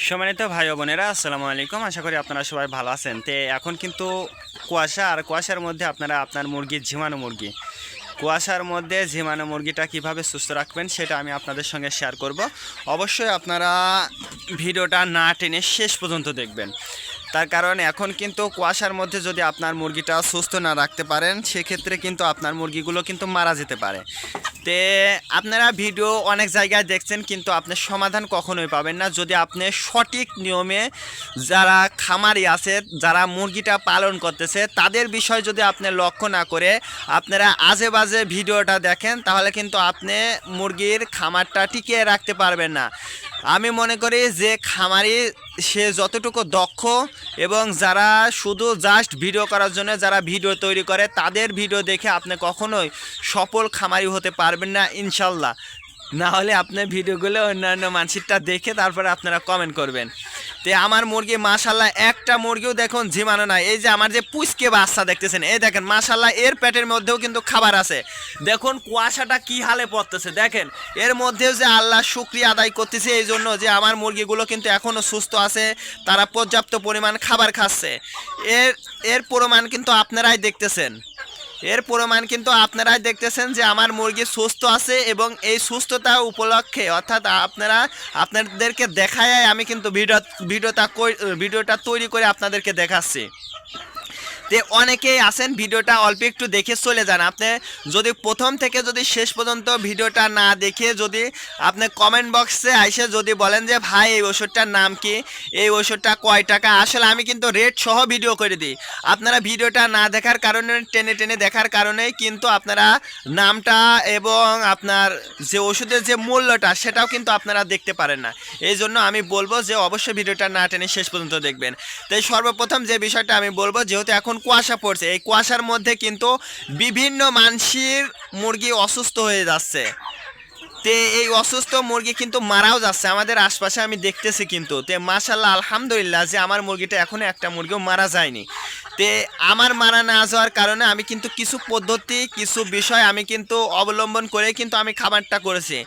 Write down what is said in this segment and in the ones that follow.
সম্মানিত ভাই ও বোনেরা, আসসালামু আলাইকুম। আশা করি আপনারা সবাই ভালো আছেন। এখন কিন্তু কুয়াশা, আর কুয়াশার মধ্যে আপনারা আপনার কুয়াশার মধ্যে ঝিমানো মুরগিটা কিভাবে সুস্থ রাখবেন সেটা আমি আপনাদের সঙ্গে শেয়ার করব। অবশ্যই আপনারা ভিডিওটা না টেনে শেষ পর্যন্ত দেখবেন। তার কারণ এখন কিন্তু কুয়াশার মধ্যে যদি আপনার মুরগিটা সুস্থ না রাখতে পারেন, সেক্ষেত্রে কিন্তু আপনার মুরগিগুলো কিন্তু মারা যেতে পারে। আপনারা ভিডিও অনেক জায়গায় দেখছেন, কিন্তু আপনি সমাধান কখনোই পাবেন না যদি আপনি সঠিক নিয়মে যারা খামারি আছে, যারা মুরগিটা পালন করতেছে, তাদের বিষয় যদি আপনি লক্ষ্য না করে আপনারা আজে বাজে ভিডিওটা দেখেন, তাহলে কিন্তু আপনি মুরগির খামারটা টিকিয়ে রাখতে পারবেন না। আমি মনে করি যে খামারি সে যতটুকু দক্ষ, এবং যারা শুধু জাস্ট ভিডিও করার জন্য যারা ভিডিও তৈরি করে, তাদের ভিডিও দেখে আপনি কখনোই সফল খামারি হতে পারবেন না ইনশাল্লাহ। না হলে আপনার ভিডিওগুলো অন্যান্য মানুষেরটা দেখে তারপরে আপনারা কমেন্ট করবেন। আমার মুরগি মাশাল্লাহ একটা মুরগিও দেখুন ঝিমানো নাই। এই যে আমার যে পুচকে বাচ্চা দেখতেছেন, এই দেখেন মাশাল্লাহ এর পেটের মধ্যেও কিন্তু খাবার আছে। দেখুন কুয়াশাটা কি হালে পড়তেছে, দেখেন এর মধ্যেও যে আল্লাহ শুকরিয়া আদায় করতেছে এই জন্য যে আমার মুরগিগুলো কিন্তু এখনও সুস্থ আছে, তারা পর্যাপ্ত পরিমাণ খাবার খাচ্ছে। এর এর প্রমাণ কিন্তু আপনারাই দেখতেছেন। যে আমার মুরগি সুস্থ আছে, এবং এই সুস্থতা উপলক্ষে অর্থাৎ আপনাদেরকে দেখায় আমি কিন্তু ভিডিওটা তৈরি করে আপনাদেরকে দেখাচ্ছি। অনেকেই আছেন ভিডিওটা অল্প একটু দেখে চলে যান। আপনি যদি প্রথম থেকে যদি শেষ পর্যন্ত ভিডিওটা না দেখে যদি আপনি কমেন্ট বক্সে এসে যদি বলেন যে ভাই এই ওষুধটার নাম কি, এই ওষুধটা কয় টাকা, আসলে আমি কিন্তু রেট সহ ভিডিও করে দিই। আপনারা ভিডিওটা না দেখার কারণে, টেনে টেনে দেখার কারণেই কিন্তু আপনারা নামটা এবং আপনার যে ওষুধের যে মূল্যটা সেটাও কিন্তু আপনারা দেখতে পারেন না। এই জন্য আমি বলবো যে অবশ্যই ভিডিওটা না টেনে শেষ পর্যন্ত দেখবেন। তাই সর্বপ্রথম যে বিষয়টা আমি বলবো, যেহেতু এখন কুয়াশা পড়ছে, এই কুয়াশার মধ্যে কিন্তু বিভিন্ন মানুষের মুরগি অসুস্থ হয়ে যাচ্ছে। এই অসুস্থ মুরগি কিন্তু মারাও যাচ্ছে আমাদের আশপাশে, আমি দেখতেছি কিন্তু। মাশাল্লাহ আলহামদুলিল্লাহ যে আমার মুরগিটা এখনো একটা মুরগিও মারা যায়নি। আমার মারা না যাওয়ার কারণে আমি কিন্তু কিছু পদ্ধতি, কিছু বিষয় আমি কিন্তু অবলম্বন করে কিন্তু আমি খামারটা করেছি।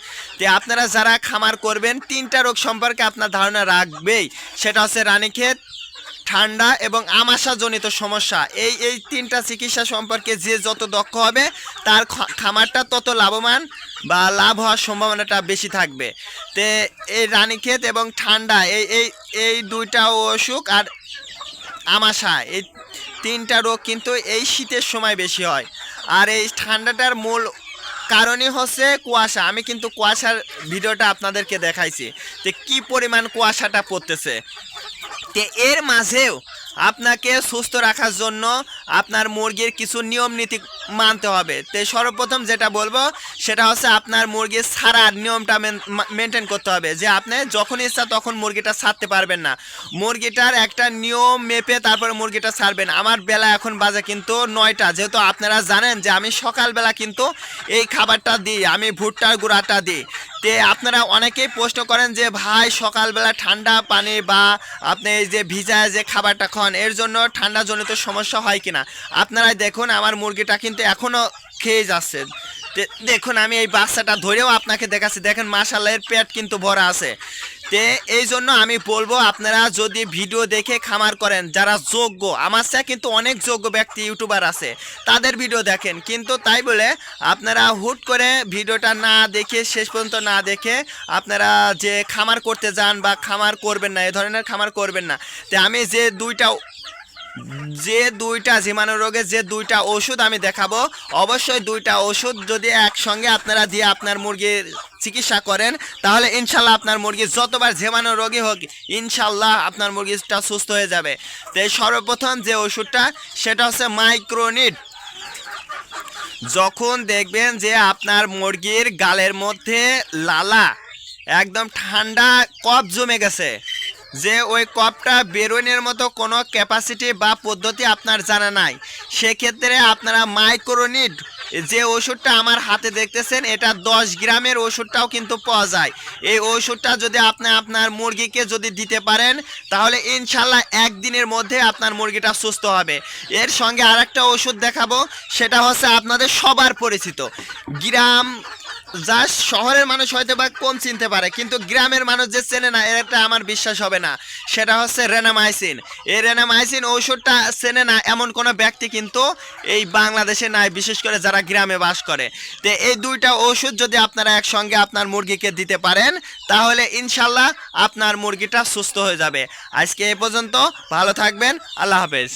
আপনারা যারা খামার করবেন, 3টা রোগ সম্পর্কে আপনার ধারণা রাখবেই। সেটা হচ্ছে রানীক্ষেত, ঠান্ডা এবং আমাশাজনিত সমস্যা। এই 3টা চিকিৎসা সম্পর্কে যে যত দক্ষ হবে, তার খামারটা তত লাভবান বা লাভ হওয়ার সম্ভাবনাটা বেশি থাকবে। এই রানীক্ষেত এবং ঠান্ডা, এই 2টা অসুখ আর আমাশা, এই 3টা রোগ কিন্তু এই শীতের সময় বেশি হয়। আর এই ঠান্ডাটার মূল কারণই হচ্ছে কুয়াশা। আমি কিন্তু কুয়াশার ভিডিওটা আপনাদেরকে দেখাইছি কি পরিমাণ কুয়াশাটা পড়তেছে। এর মাঝেও আপনাকে সুস্থ রাখার জন্য আপনার মুরগির কিছু নিয়ম নীতি মানতে হবে। সর্বপ্রথম যেটা বলবো সেটা হচ্ছে আপনার মুরগির ছাড়ার নিয়মটা মেনটেন করতে হবে। যে আপনি যখন ইচ্ছা তখন মুরগিটা ছাড়তে পারবেন না। মুরগিটার একটা নিয়ম মেপে তারপরে মুরগিটা ছাড়বেন। আমার বেলা এখন বাজে কিন্তু 9টা। যেহেতু আপনারা জানেন যে আমি সকালবেলা কিন্তু এই খাবারটা দিই, আমি ভুট্টার গুঁড়াটা দিই। আপনারা অনেকেই প্রশ্ন করেন যে ভাই সকালবেলা ঠান্ডা পানি বা আপনি এই যে ভিজায় যে খাবারটা খান, এর জন্য ঠান্ডাজনিত সমস্যা হয় কিনা। আপনারাই দেখুন আমার মুরগিটা কিন্তু এখনও খেয়ে যাচ্ছে। দেখুন আমি এই বাচ্চাটা ধরেও আপনাকে দেখাচ্ছি, দেখেন মাশাআল্লাহ এর পেট কিন্তু ভরা আছে। এই জন্য আমি বলবো আপনারা যদি ভিডিও দেখে খামার করেন, যারা যোগ্য, আমার সাথে কিন্তু অনেক যোগ্য ব্যক্তি ইউটিউবার আছে, তাদের ভিডিও দেখেন। কিন্তু তাই বলে আপনারা হুট করে ভিডিওটা না দেখে, শেষ পর্যন্ত না দেখে আপনারা যে খামার করতে যান বা খামার করবেন না, এই ধরনের খামার করবেন না। আমি যে দুইটা জীবাণু রোগের যে 2টা ওষুধ আমি দেখাবো, অবশ্যই 2টা ওষুধ যদি একসঙ্গে আপনারা দিয়ে আপনার মুরগির চিকিৎসা করেন, তাহলে ইনশাল্লাহ আপনার মুরগি যতবার জীবাণু রোগী হোক, ইনশাল্লাহ আপনার মুরগিটা সুস্থ হয়ে যাবে। সর্বপ্রথম যে ওষুধটা সেটা হচ্ছে মাইক্রোনিড। যখন দেখবেন যে আপনার মুরগির গালের মধ্যে লালা, একদম ঠান্ডা কফ জমে গেছে, যে ওই কফটা বেরোনোর মতো কোনো ক্যাপাসিটি বা পদ্ধতি আপনার জানা নাই, সেক্ষেত্রে আপনারা মাইক্রোনিড যে ওষুধটা আমার হাতে দেখতেছেন, এটা 10 গ্রামের ওষুধটাও কিন্তু পাওয়া যায়। এই ওষুধটা যদি আপনি আপনার মুরগিকে যদি দিতে পারেন, তাহলে ইনশাল্লাহ একদিনের মধ্যে আপনার মুরগিটা সুস্থ হবে। এর সঙ্গে আরেকটা ওষুধ দেখাবো, সেটা হচ্ছে আপনাদের সবার পরিচিত জাস্ট শহরের মানুষ হয়তো বা কম চিনতে পারে, কিন্তু গ্রামের মানুষ যে চেনে না এটা আমার বিশ্বাস হবে না। সেটা হচ্ছে রেনামাইসিন। এই রেনামাইসিন ঔষধটা চেনে না এমন কোনো ব্যক্তি কিন্তু এই বাংলাদেশে নাই, বিশেষ করে যারা গ্রামে বাস করে। তো এই দুইটা ওষুধ যদি আপনারা একসঙ্গে আপনার মুরগিকে দিতে পারেন তাহলে ইনশাল্লাহ আপনার মুরগিটা সুস্থ হয়ে যাবে। আজকে এই পর্যন্ত, ভালো থাকবেন, আল্লাহ হাফেজ।